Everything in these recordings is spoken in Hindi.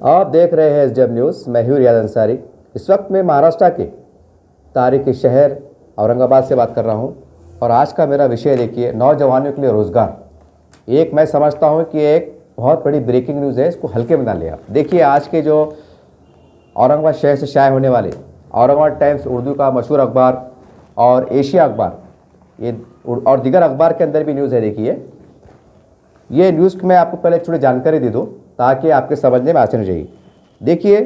आप देख रहे हैं एसडीएम न्यूज़। मैं हूं रियाज अंसारी। इस वक्त मैं महाराष्ट्र के तारीखी शहर औरंगाबाद से बात कर रहा हूं और आज का मेरा विषय देखिए, नौजवानों के लिए रोज़गार। एक मैं समझता हूं कि एक बहुत बड़ी ब्रेकिंग न्यूज़ है, इसको हल्के में ना लें आप। देखिए, आज के जो औरंगाबाद शहर से शाये होने वाले औरंगाबाद टाइम्स उर्दू का मशहूर अखबार और एशिया अखबार ये और दीगर अखबार के अंदर भी न्यूज़ है। देखिए, ये न्यूज़ मैं आपको पहले थोड़ी जानकारी दे दूँ ताकि आपके समझने में आसानी रहेगी। देखिए,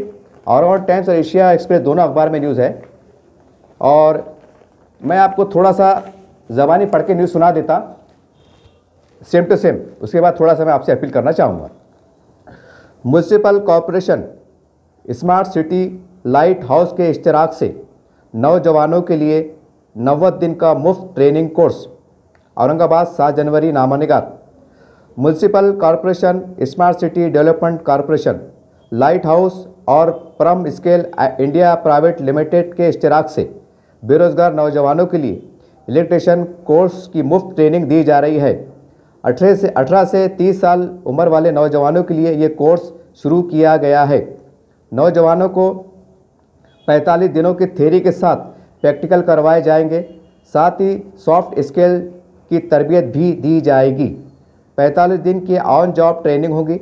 औरंगाबाद टाइम्स और एशिया एक्सप्रेस दोनों अखबार में न्यूज़ है और मैं आपको थोड़ा सा ज़बानी पढ़ के न्यूज़ सुना देता सेम टू सेम। उसके बाद थोड़ा सा मैं आपसे अपील करना चाहूँगा। Municipal corporation smart city light house के इश्तराक से नौजवानों के लिए 90 दिन का मुफ्त ट्रेनिंग कोर्स। औरंगाबाद 7 जनवरी नामानिगात। Municipal corporation smart city development corporation light house और परम स्केल इंडिया प्राइवेट लिमिटेड के इश्तराक से बेरोज़गार नौजवानों के लिए इलेक्ट्रिशियन कोर्स की मुफ्त ट्रेनिंग दी जा रही है। 18 से 30 साल उम्र वाले नौजवानों के लिए ये कोर्स शुरू किया गया है। नौजवानों को 45 दिनों की थ्योरी के साथ प्रैक्टिकल करवाए जाएंगे। साथ ही सॉफ्ट स्किल की तरबियत भी दी जाएगी। 45 दिन की ऑन जॉब ट्रेनिंग होगी।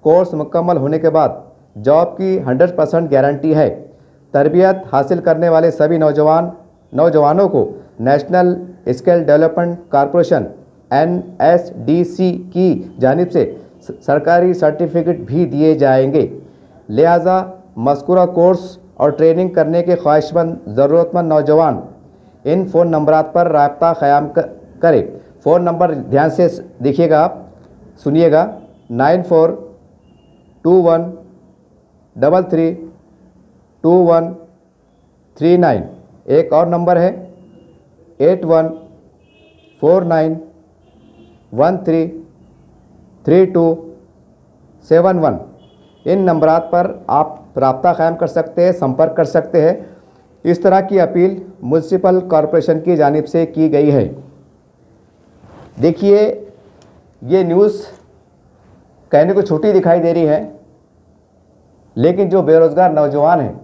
कोर्स मुकम्मल होने के बाद जॉब की 100% गारंटी है। तरबियत हासिल करने वाले सभी नौजवानों को national skill development corporation NSDC की जानिब से सरकारी सर्टिफिकेट भी दिए जाएंगे। लिहाजा मज़कूरा कोर्स और ट्रेनिंग करने के ख्वाहिशमंद ज़रूरतमंद नौजवान इन फ़ोन नंबरात पर राब्ता क़याम करें। फ़ोन नंबर ध्यान से देखिएगा, आप सुनिएगा। 9421332139। एक और नंबर है 8149133271। इन नंबरात पर आप राब्ता क़ायम कर सकते हैं, संपर्क कर सकते हैं। इस तरह की अपील म्युनिसिपल कॉरपोरेशन की जानिब से की गई है। देखिए, ये न्यूज़ कहने को छोटी दिखाई दे रही है, लेकिन जो बेरोज़गार नौजवान हैं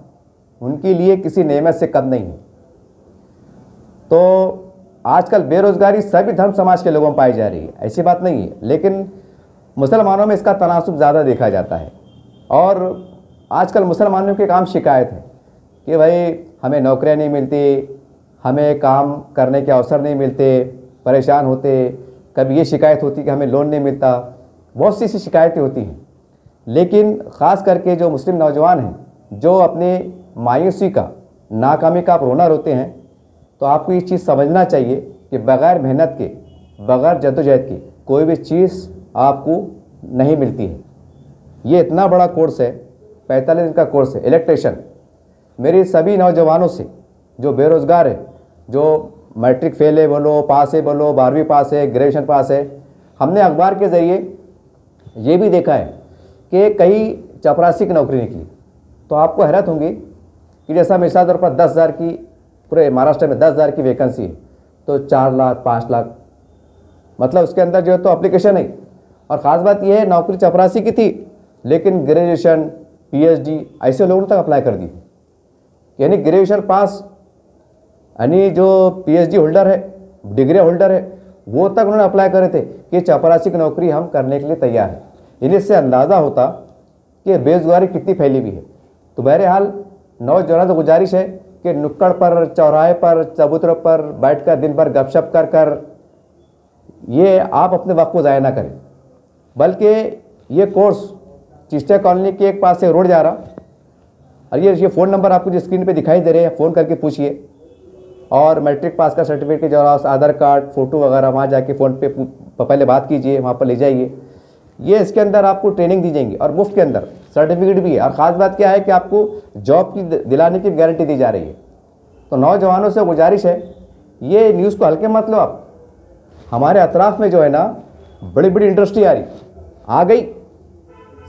उनके लिए किसी नेमत से कम नहीं है। तो आजकल बेरोज़गारी सभी धर्म समाज के लोगों में पाई जा रही है, ऐसी बात नहीं है, लेकिन मुसलमानों में इसका तनासुब ज़्यादा देखा जाता है। और आजकल मुसलमानों की काम शिकायत है कि भाई हमें नौकरियां नहीं मिलती, हमें काम करने के अवसर नहीं मिलते, परेशान होते। कभी ये शिकायत होती कि हमें लोन नहीं मिलता, बहुत सी ऐसी शिकायतें होती हैं। लेकिन ख़ास करके जो मुस्लिम नौजवान हैं जो अपने मायूसी का, नाकामी का आप रोना रोते हैं, तो आपको ये चीज़ समझना चाहिए कि बग़ैर मेहनत के, बग़ैर जद्दोजहद के कोई भी चीज़ आपको नहीं मिलती है। ये इतना बड़ा कोर्स है, 45 दिन का कोर्स है, इलेक्ट्रिशियन। मेरी सभी नौजवानों से जो बेरोज़गार है, जो मैट्रिक फेल है बोलो, पास है बोलो, 12वीं पास है, ग्रेजुएशन पास है, हमने अखबार के ज़रिए ये भी देखा है कि कई चपरासी की नौकरी निकली। तो आपको हैरत होंगी कि जैसा मिसाल तौर पर 10,000 की, पूरे महाराष्ट्र में 10,000 की वैकेंसी है, तो 4 लाख 5 लाख, मतलब उसके अंदर जो है तो एप्लीकेशन है। और ख़ास बात यह है, नौकरी चपरासी की थी, लेकिन ग्रेजुएशन PhD ऐसे लोगों तक अप्लाई कर दी। यानी ग्रेजुएशन पास, यानी जो PhD होल्डर है, डिग्री होल्डर है, वो तक उन्होंने अप्लाई करे थे कि चपरासी की नौकरी हम करने के लिए तैयार हैं। यानी इससे अंदाज़ा होता कि बेरोज़गारी कितनी फैली हुई है। तो बहरहाल नौजवानों से गुजारिश है कि नुक्कड़ पर, चौराहे पर, चबूतरों पर बैठकर दिन भर गपशप कर ये आप अपने वक्त को ज़ाया ना करें, बल्कि ये कोर्स चिश्तिया कॉलोनी के एक पास से रोड जा रहा, और ये फ़ोन नंबर आपको जो स्क्रीन पे दिखाई दे रहे हैं, फ़ोन करके पूछिए। और मैट्रिक पास का सर्टिफिकेट, जेरॉक्स, आधार कार्ड, फ़ोटो वगैरह वहाँ जाके फ़ोन पे पहले बात कीजिए, वहाँ पर ले जाइए। ये इसके अंदर आपको ट्रेनिंग दी जाएंगी और मुफ्त के अंदर सर्टिफिकेट भी है। और ख़ास बात क्या है कि आपको जॉब की दिलाने की गारंटी दी जा रही है। तो नौजवानों से गुजारिश है, ये न्यूज़ को हल्के मत लो आप। हमारे अतराफ़ में जो है ना, बड़ी बड़ी इंडस्ट्री आ गई।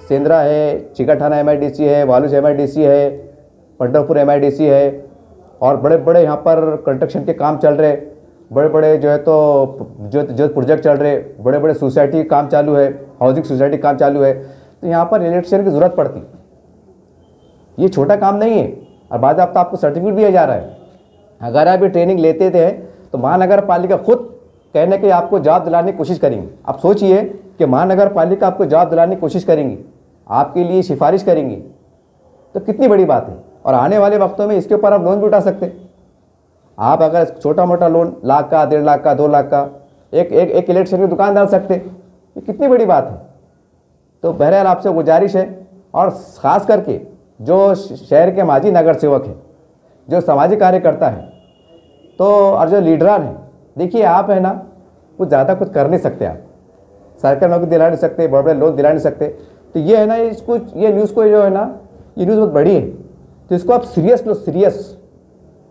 सेंद्रा है, चिकलठाना MIDC है, वालूज MIDC है, पंढरपुर MIDC है, और बड़े बड़े यहाँ पर कंस्ट्रक्शन के काम चल रहे, बड़े बड़े जो है तो जो प्रोजेक्ट चल रहे, बड़े बड़े सोसाइटी काम चालू है, हाउसिंग सोसाइटी काम चालू है। तो यहाँ पर इलेक्ट्रिशियन की ज़रूरत पड़ती। ये छोटा काम नहीं है, और बाज़ाब्ता आपको सर्टिफिकेट दिया जा रहा है। अगर आप ये ट्रेनिंग लेते थे तो महानगर पालिका खुद कहने के आपको जवाब दिलाने की कोशिश करेंगी। आप सोचिए कि महानगर पालिका आपको जवाब दिलाने की कोशिश करेंगी, आपके लिए सिफारिश करेंगी, तो कितनी बड़ी बात है। और आने वाले वक्तों में इसके ऊपर आप लोन भी उठा सकते हैं। आप अगर छोटा मोटा लोन लाख का, 1.5 लाख का, 2 लाख का एक इलेक्ट्रिशियन की दुकान डाल सकते, ये कितनी बड़ी बात है। तो बहरहाल आपसे गुजारिश है, और ख़ास करके जो शहर के माजी नगर सेवक हैं, जो सामाजिक कार्यकर्ता हैं, तो और जो लीडरान हैं, देखिए आप है ना कुछ ज़्यादा कुछ कर नहीं सकते, आप सरकारी नौकरी दिला नहीं सकते, बड़े बड़े लोन दिला नहीं सकते। तो ये है ना, इसको ये न्यूज़ को जो है ना, ये न्यूज़ बहुत बड़ी है, तो इसको आप सीरियस लो, सीरियस।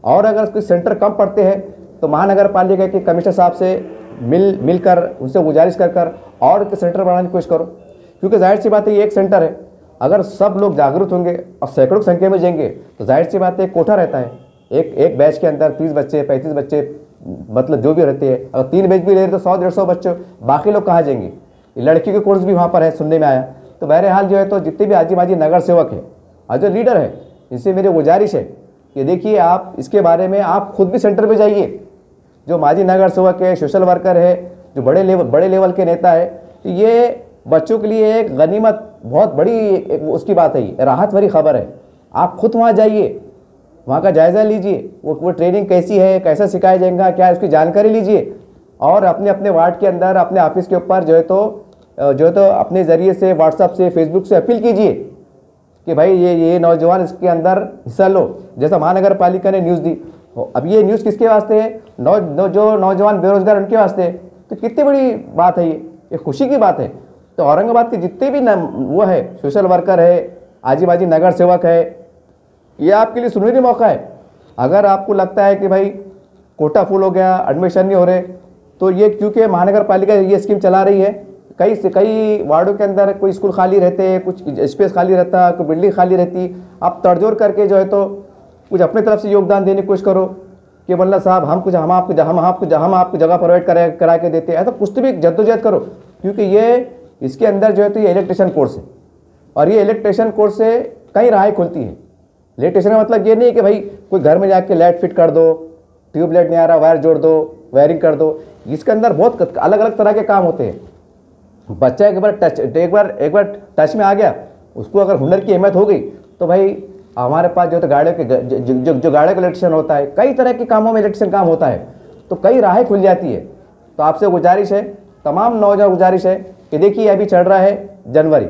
और अगर कोई सेंटर कम पड़ते हैं तो महानगर पालिका के कमिश्नर साहब से मिलकर उनसे गुजारिश कर और के सेंटर बनाने की कोशिश करो, क्योंकि जाहिर सी बात है ये एक सेंटर है। अगर सब लोग जागरूक होंगे और सैकड़ों संख्या में जाएंगे तो जाहिर सी बात है एक कोठा रहता है, एक बैच के अंदर 30 बच्चे 35 बच्चे, मतलब जो भी रहते हैं। अगर 3 बैच भी ले रहे तो 100-150 बच्चे, बाकी लोग कहाँ जाएंगे। लड़की के कोर्स भी वहाँ पर है, सुनने में आया। तो बहरहाल जो है, तो जितने भी आजी बाजी नगर सेवक है और जो लीडर है, इनसे मेरी गुजारिश है कि देखिए आप इसके बारे में आप खुद भी सेंटर पे जाइए। जो माजी नगर सेवक है, सोशल वर्कर है, जो बड़े लेवल के नेता है, तो ये बच्चों के लिए एक गनीमत, बहुत बड़ी उसकी बात है, ये राहत भरी खबर है। आप खुद वहाँ जाइए, वहाँ का जायज़ा लीजिए, वो ट्रेनिंग कैसी है, कैसा सिखाया जाएगा, क्या उसकी जानकारी लीजिए, और अपने अपने वार्ड के अंदर, अपने ऑफिस के ऊपर जो है तो अपने ज़रिए से, व्हाट्सएप से, फेसबुक से अपील कीजिए कि भाई ये नौजवान इसके अंदर हिस्सा लो, जैसा महानगर पालिका ने न्यूज़ दी। अब ये न्यूज़ किसके वास्ते है? जो नौजवान बेरोजगार उनके वास्ते है। तो कितनी बड़ी बात है, ये खुशी की बात है। तो औरंगाबाद के जितने भी वो है, सोशल वर्कर है, आजी बाजी नगर सेवक है, ये आपके लिए सुनहरी मौका है। अगर आपको लगता है कि भाई कोटा फुल हो गया, एडमिशन नहीं हो रहे, तो ये क्योंकि महानगर पालिका ये स्कीम चला रही है, कई वार्डों के अंदर कोई स्कूल खाली रहते हैं, कुछ स्पेस खाली रहता है, कोई बिल्डिंग खाली रहती, आप तड़जोड़ करके जो है तो कुछ अपनी तरफ से योगदान देने की कोशिश करो कि बल्ला साहब हम आपको जगह प्रोवाइड करा के देते हैं। ऐसा कुछ तो भी जद्दोजहद करो, क्योंकि ये इसके अंदर जो है तो ये इलेक्ट्रिशियन कोर्स है, और ये इलेक्ट्रिशियन कोर्स से कई राहें खुलती हैं। इलेक्ट्रिशियन का मतलब ये नहीं है कि भाई कोई घर में जाके लाइट फिट कर दो, ट्यूबलाइट नहीं आ रहा वायर जोड़ दो, वायरिंग कर दो। इसके अंदर बहुत अलग अलग तरह के काम होते हैं। बच्चा एक बार टच में आ गया, उसको अगर हुनर की अहमियत हो गई, तो भाई हमारे पास जो तो गाड़ियों के जो गाड़ियों का इलेक्ट्रिशियन होता है, कई तरह के कामों में इलेक्ट्रिशियन काम होता है, तो कई राहें खुल जाती है। तो आपसे गुजारिश है, तमाम नौजवान गुजारिश है कि देखिए अभी चल रहा है जनवरी,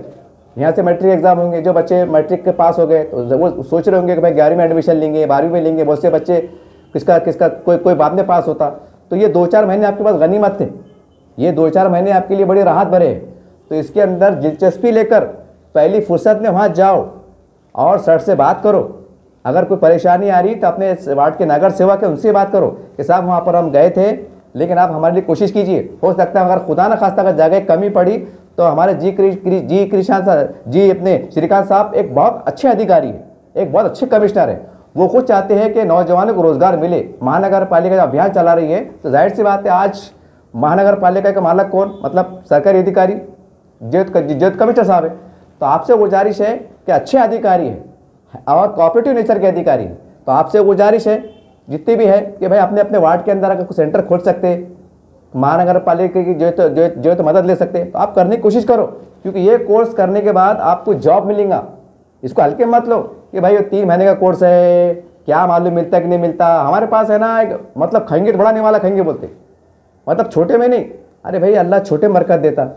यहाँ से मैट्रिक एग्जाम होंगे। जो बच्चे मैट्रिक के पास हो गए तो वो सोच रहे होंगे कि भाई 11वीं में एडमिशन लेंगे, 12वीं में लेंगे। बहुत से बच्चे किसका कोई बाद में पास होता। तो ये 2-4 महीने आपके पास गनीमत थे, ये 2-4 महीने आपके लिए बड़ी राहत भरे। तो इसके अंदर दिलचस्पी लेकर पहली फुर्सत में वहाँ जाओ और सर से बात करो। अगर कोई परेशानी आ रही तो अपने वार्ड के नगर सेवक है उनसे बात करो कि साहब वहाँ पर हम गए थे, लेकिन आप हमारे लिए कोशिश कीजिए। हो सकता है अगर खुदा न खास्ता अगर जगह कमी पड़ी तो हमारे अपने श्रीकांत साहब एक बहुत अच्छे अधिकारी है, एक बहुत अच्छे कमिश्नर है। वो खुद चाहते हैं कि नौजवानों को रोजगार मिले। महानगर पालिका का अभियान चला रही है, तो जाहिर सी बात है आज महानगर पालिका का मालक कौन, मतलब सरकारी अधिकारी जो कमिश्नर साहब है। तो आपसे गुजारिश है कि अच्छे अधिकारी हैं और कोऑपरेटिव नेचर के अधिकारी हैं। तो आपसे गुजारिश है जितनी भी है कि भाई अपने अपने वार्ड के अंदर अगर कुछ सेंटर खोल सकते हैं, महानगर पालिका की जो तो मदद ले सकते हैं, तो आप करने की कोशिश करो, क्योंकि ये कोर्स करने के बाद आपको जॉब मिलेगा। इसको हल्के मत लो कि भाई ये 3 महीने का कोर्स है, क्या मालूम मिलता है कि नहीं मिलता। हमारे पास है ना एक मतलब खंगे बढ़ाने वाला खंगे बोलते, मतलब छोटे में नहीं। अरे भाई अल्लाह छोटे में बरकत देता,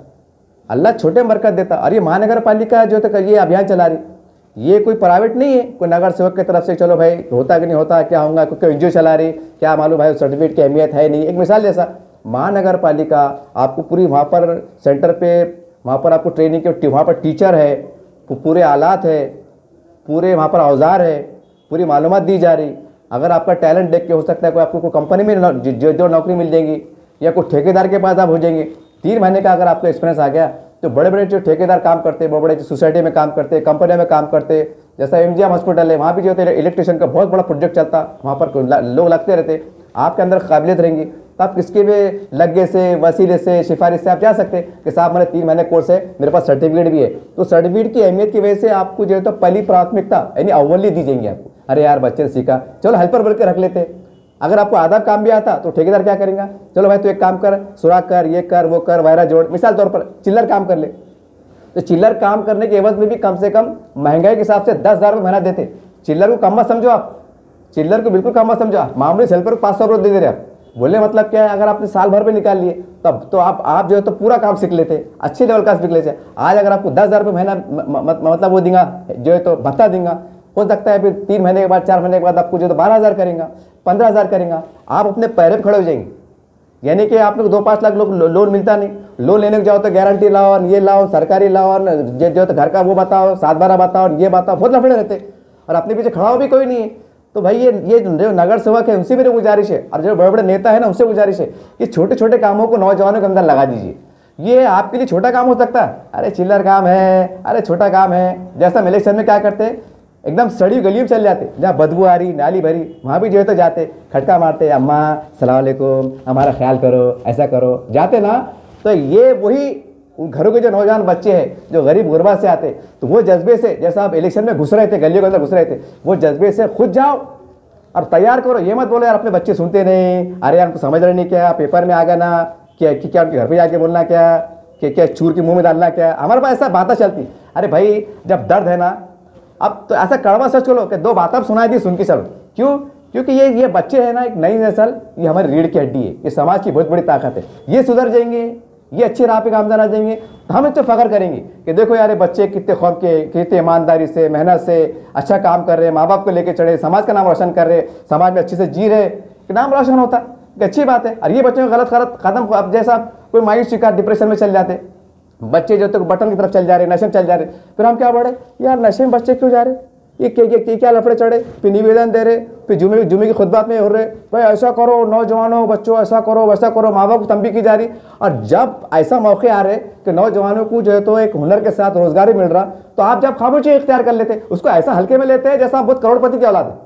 अल्लाह छोटे में बरकत देता। और ये महानगर पालिका जो तो ये अभियान चला रही, ये कोई प्राइवेट नहीं है, कोई नगर सेवक की तरफ से चलो भाई होता कि नहीं होता क्या होगा, कोई एनजीओ चला रही, क्या मालूम भाई सर्टिफिकेट की अहमियत है नहीं। एक मिसाल जैसा महानगर पालिका आपको पूरी वहाँ पर सेंटर पे वहाँ पर आपको ट्रेनिंग के वहाँ पर टीचर है, पूरे आलात है, पूरे वहाँ पर औजार है, पूरी मालूमात दी जा रही। अगर आपका टैलेंट देख के हो सकता है कोई आपको कोई कंपनी में जो नौकरी मिल जाएगी या कोई ठेकेदार के पास आप हो जाएंगे। 3 महीने का अगर आपको एक्सपीरियंस आ गया तो बड़े बड़े जो ठेकेदार काम करते हैं, बड़े बड़े जो सोसाइटी में काम करते हैं, कंपनी में काम करते हैं, जैसा एमजीएम हॉस्पिटल है, वहाँ भी जो होते इलेक्ट्रिशियन का बहुत बड़ा प्रोजेक्ट चलता, वहाँ पर लोग लगते रहते। आपके अंदर काबिलियत रहेंगी तो आप किसके भी लगे से, वसीले से, सिफारिश से आप जा सकते हैं कि साहब मैंने 3 महीने कोर्स है, मेरे पास सर्टिफिकेट भी है। तो सर्टिफिकेट की अहमियत की वजह से आपको जो है तो पहली प्राथमिकता यानी अव्वली दी जाएंगी आपको। अरे यार बच्चे ने सीखा, चलो हेल्पर बोल के रख लेते हैं। अगर आपको आधा काम भी आता तो ठेकेदार क्या करेगा, चलो भाई तू एक काम कर, सुराख कर, ये कर, वो कर, वायरा जोड़, मिसाल तौर पर चिल्लर काम कर ले। तो चिल्लर काम करने के एवज में भी कम से कम महंगाई के हिसाब से 10,000 रुपये महीना देते। चिल्लर को कम मत समझो आप, चिल्लर को बिल्कुल कम मत समझो आप। मामूली हेल्पर को 500 रुपये दे रहे आप। बोले मतलब क्या है, अगर आपने साल भर में निकाल लिए तब तो आप जो है तो पूरा काम सीख लेते, अच्छे लेवल का सीख लेते। आज अगर आपको 10,000 रुपये महीना मतलब वो देंगे जो है तो भत्ता देंगे, हो सकता है फिर 3 महीने के बाद, 4 महीने के बाद आपको जो तो 12,000 करेंगे, 15,000 करेंगे। आप अपने पैर पर खड़े हो जाएंगे। यानी कि आप लोग 2-5 लाख लोन मिलता नहीं, लोन लेने को जाओ तो गारंटी लाओ, ये लाओ, सरकारी लाओ, जो तो घर का वो बताओ, 7-12 बताओ, ये बताओ, बहुत लफड़े रहते और अपने पीछे खड़ा हो भी कोई नहीं है। तो भाई ये जो नगर सेवक है उनसे मेरी गुजारिश है, और जो बड़े बड़े नेता है ना उनसे गुजारिश है कि छोटे छोटे कामों को नौजवानों के अंदर लगा दीजिए। ये आपके लिए छोटा काम हो सकता है, अरे चिल्लर काम है, अरे छोटा काम है। जैसा हम इलेक्शन में क्या करते हैं, एकदम सड़ी गलियों में चल जाते, जहाँ बदबू आ रही, नाली भरी, वहाँ भी जो है तो जाते, खटका मारते, अम्मा सलाम अलैकुम, हमारा ख्याल करो, ऐसा करो, जाते ना। तो ये वही उन घरों के जो नौजवान बच्चे हैं जो गरीब गुरबा से आते, तो वो जज्बे से, जैसा आप इलेक्शन में घुस रहे थे, गलियों के अंदर घुस रहे थे, वो जज्बे से खुद जाओ और तैयार करो। ये मत बोलो यार अपने बच्चे सुनते नहीं, अरे यार उनको समझ रहे नहीं, क्या पेपर में आ गया ना, क्या उनके घर पे जाके बोलना, क्या चूर के मुंह में डालना, क्या हमारे पास ऐसा बातें चलती। अरे भाई जब दर्द है ना, अब तो ऐसा कड़वा सच चलो कि 2 बात अब सुनाई दी, सुन के चलो। क्यों? क्योंकि ये बच्चे हैं ना, एक नई नस्ल, ये हमारी रीढ़ की हड्डी है, ये समाज की बहुत बड़ी ताकत है। ये सुधर जाएंगे, ये अच्छी राह पे कामयाब आ जाएंगे, तो हम इस पर फख्र करेंगे कि देखो यार ये बच्चे कितने खौफ के, कितने ईमानदारी से, मेहनत से अच्छा काम कर रहे हैं, माँ बाप को लेके चढ़े, समाज का नाम रोशन कर रहे, समाज में अच्छे से जी रहे, कि नाम रोशन होता है, अच्छी बात है। और ये बच्चों का गलत कदम, अब जैसा कोई मायूस शिकार, डिप्रेशन में चल जाते बच्चे, जो तो बटन की तरफ चल जा रहे, नशे में चल जा रहे, फिर हम क्या बढ़े यार नशे में बच्चे क्यों जा रहे, ये क्या लफड़े चढ़े, फिर निवेदन दे रहे, फिर जुमे की खुतबात में हो रहे, भाई ऐसा करो नौजवानों, बच्चों ऐसा करो, वैसा करो, माँ बाप को तंबी की जा रही। और जब ऐसा मौके आ रहे कि नौजवानों को जो है तो एक हुनर के साथ रोजगार भी मिल रहा, तो आप जब खामोशी इख्तियार कर लेते, उसको ऐसा हल्के में लेते हैं जैसा आप बहुत करोड़पति की औलाद है।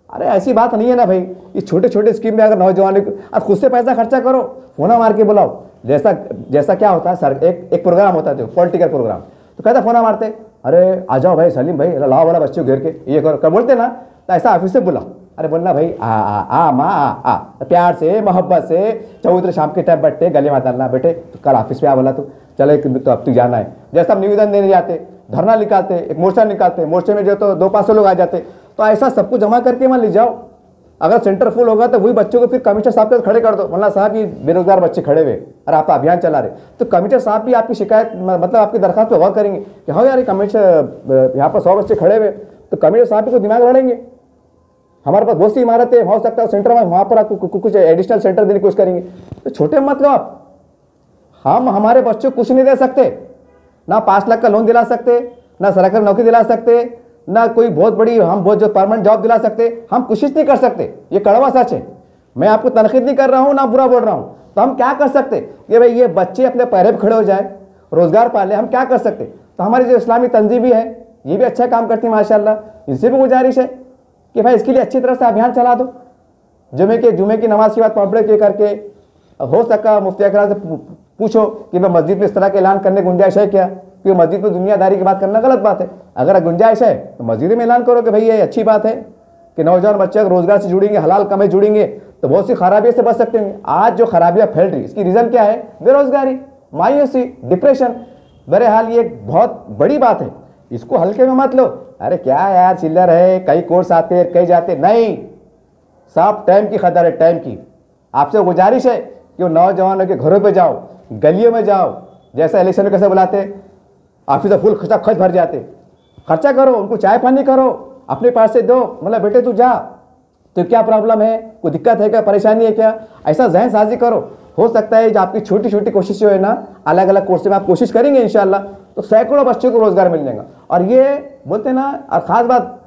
अरे ऐसी बात नहीं है ना भाई। ये छोटे छोटे स्कीम में अगर नौजवानों को आप खुद से पैसा खर्चा करो, फोना मार के बुलाओ, जैसा क्या होता है सर, एक प्रोग्राम होता है पॉलिटिकल प्रोग्राम, तो कहता फोना मारते, अरे आ जाओ भाई सलीम भाई, लाओ वाला बच्चों घेर के ये करो, कब बोलते ना, तो ऐसा ऑफिस से बुलाओ, अरे बोलना भाई आ माँ आ, प्यार से मोहब्बत से, चौधरी शाम के टाइम बैठते गले में डालना, बेटे तो कल ऑफिस में आ बोला, तो चलो तो अब तक जाना है। जैसा हम निवेदन देने जाते, धरना निकालते, एक मोर्चा निकालते, मोर्चे में जो तो 200-500 लोग आ जाते, तो ऐसा सबको जमा करके वहाँ ले जाओ। अगर सेंटर फुल होगा तो वही बच्चों को फिर कमिश्नर साहब के खड़े कर दो, वरना साहब ये बेरोजगार बच्चे खड़े हुए और आप अभियान चला रहे, तो कमिश्नर साहब भी आपकी शिकायत मतलब आपकी दरखास्त पर गौर करेंगे कि हाँ यार कमिश्नर यहाँ पर 100 बच्चे खड़े हुए, तो कमिश्नर साहब भी को दिमाग लड़ेंगे। हमारे पास बहुत सी इमारतें हो सकता है सेंटर में, वहाँ पर आपको कुछ एडिशनल सेंटर देने की कोशिश करेंगे। तो छोटे मत लो आप, हम हमारे बच्चों को कुछ नहीं दे सकते, ना 5 लाख का लोन दिला सकते, ना सरकारी नौकरी दिला सकते, ना कोई बहुत बड़ी हम बहुत जो परमानेंट जॉब दिला सकते, हम कोशिश नहीं कर सकते, ये कड़वा सच है। मैं आपको तनकीद नहीं कर रहा हूँ ना बुरा बोल रहा हूँ। तो हम क्या कर सकते ये भाई, ये बच्चे अपने पैरों पर खड़े हो जाए, रोजगार पाले, हम क्या कर सकते। तो हमारी जो इस्लामी तंजीम भी है ये भी अच्छा काम करती है माशाल्लाह, इनसे भी गुजारिश है कि भाई इसके लिए अच्छी तरह से अभियान चला दो। जुमे की नमाज के बाद पॉम्पलेट करके, हो सका मुफ्ती अकरम से पूछो कि मैं मस्जिद में इस तरह का ऐलान करने की गुंजाइश है क्या, क्योंकि मस्जिद में दुनियादारी की बात करना गलत बात है। अगर गुंजाइश है तो मस्जिद में ऐलान करो कि भाई ये अच्छी बात है कि नौजवान बच्चे रोजगार से जुड़ेंगे, हलाल कमाई जुड़ेंगे, तो बहुत सी खराबियों से बच सकते हैं। आज जो खराबियाँ फैल रही इसकी रीज़न क्या है, बेरोजगारी, मायूसी, डिप्रेशन। बहरहाल ये एक बहुत बड़ी बात है, इसको हल्के में मत लो। अरे क्या यार चिल्लर है, कई कोर्स आते हैं कई जाते, नहीं साहब टाइम की खतर है, टाइम की। आपसे गुजारिश है कि वो नौजवानों के घरों पे जाओ, गलियों में जाओ, जैसा इलेक्शन में कैसे बुलाते, ऑफिस फुल खर्च भर जाते, खर्चा करो, उनको चाय पानी करो, अपने पास से दो, मतलब बेटे तू जा, तो क्या प्रॉब्लम है, कोई दिक्कत है क्या, परेशानी है क्या, ऐसा जहन साजी करो। हो सकता है जो आपकी छोटी छोटी कोशिश जो है ना, अलग अलग कोर्स में आप कोशिश करेंगे इंशाल्लाह, तो सैकड़ों बच्चों को रोजगार मिल जाएगा। और ये बोलते ना, और खास बात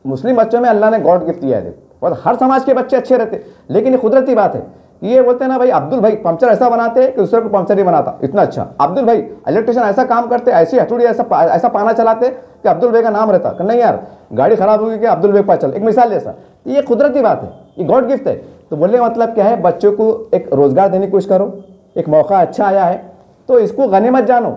मुस्लिम बच्चों में अल्लाह ने गॉड गिफ्ट दिया है, और हर समाज के बच्चे अच्छे रहते, लेकिन ये कुदरती बात है। ये बोलते हैं ना भाई, अब्दुल भाई पंचर ऐसा बनाते हैं कि दूसरे को पंचर नहीं बनाता, इतना अच्छा। अब्दुल भाई इलेक्ट्रिशियन ऐसा काम करते, ऐसी हथौड़ी ऐसा पाना चलाते कि अब्दुल भाई का नाम रहता, नहीं यार गाड़ी खराब होगी कि अब्दुल भाई पास चल, एक मिसाल जैसा। ये कुदरती बात है, ये गॉड गिफ्ट है। तो बोलने का मतलब क्या है, बच्चों को एक रोज़गार देने की कोशिश करो, एक मौका अच्छा आया है तो इसको गनीमत जानो,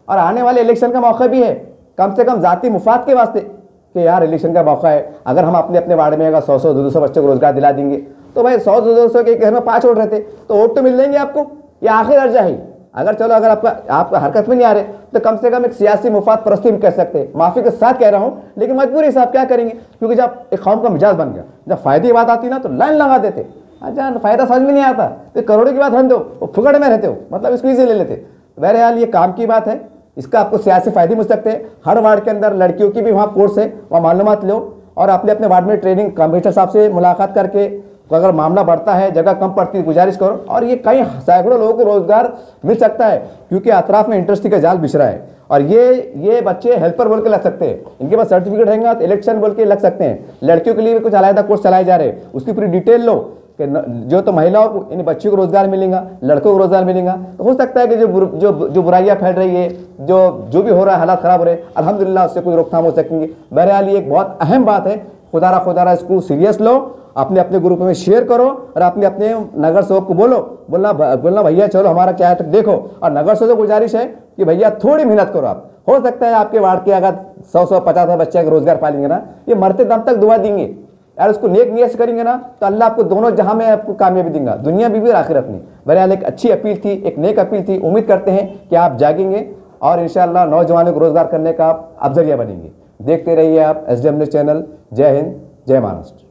और आने वाले इलेक्शन का मौका भी है, कम से कम ज़ाती मुफाद के वास्ते कि यार इलेक्शन का मौका है, अगर हम अपने अपने वार्ड में अगर 100-100 200 बच्चों को रोज़गार दिला देंगे तो भाई 100-200 के घर में 5 वोट रहते तो वोट तो मिल जाएंगे आपको, ये आखिर दर्जा है। अगर चलो अगर आपका हरकत में नहीं आ रहे तो कम से कम एक सियासी मुफाद परस्ती हम कह सकते हैं, माफ़ी के साथ कह रहा हूँ, लेकिन मजबूरी से आप क्या करेंगे, क्योंकि जब एक कौम का मिजाज बन गया, जब फ़ायदे की बात आती ना तो लाइन लगा देते, अच्छा फ़ायदा समझ में नहीं आता तो करोड़ों की बात रन दो, वो फुकड़ में रहते हो, मतलब इसको ईजी ले लेते। बहरहाल ये काम की बात है, इसका आपको सियासी फ़ायदे मिल सकते हैं। हर वार्ड के अंदर लड़कियों की भी वहाँ कोर्स है, वहाँ मालूमात लो और अपने अपने वार्ड में ट्रेनिंग कमिश्नर साहब से मुलाकात करके, तो अगर मामला बढ़ता है, जगह कम पड़ती है, गुजारिश करो, और ये कई सैकड़ों लोगों को रोज़गार मिल सकता है, क्योंकि अतराफ में इंडस्ट्री का जाल बिछ रहा है। और ये बच्चे हेल्पर बोल के लग सकते हैं, इनके पास सर्टिफिकेट रहेगा तो इलेक्शन बोल के लग सकते हैं। लड़कियों के लिए भी कुछ अलग कोर्स चलाए जा रहे हैं, उसकी पूरी डिटेल लो कि जो तो महिलाओं को, इन बच्चियों को रोज़गार मिलेगा, लड़कों को रोज़गार मिलेगा, तो हो सकता है कि जो बुराइयाँ फैल रही है, जो भी हो रहा है, हालात ख़राब हो रहे हैं, अल्हम्दुलिल्लाह उससे कोई रोकथाम हो सकेंगे। बहरहाल ये एक बहुत अहम बात है, खुदारा इसको सीरियस लो, अपने अपने ग्रुप में शेयर करो और अपने अपने नगर सेवक को बोलना भैया चलो हमारा क्या है तो देखो। और नगर सेवक को गुजारिश है कि भैया थोड़ी मेहनत करो आप, हो सकता है आपके वार्ड के अगर 100-150 बच्चे अगर रोजगार पालेंगे ना, ये मरते दम तक दुआ देंगे यार, उसको नेक नियत से करेंगे ना तो अल्लाह आपको दोनों जहां में आपको कामयाबी देगा, दुनिया भी और आखिरत में। बहरहाल एक अच्छी अपील थी, एक नेक अपील थी, उम्मीद करते हैं कि आप जागेंगे और इंशाअल्लाह नौजवानों को रोजगार करने का आप जरिया बनेंगे। देखते रहिए आप SDM न्यूज़ चैनल। जय हिंद, जय महाराष्ट्र।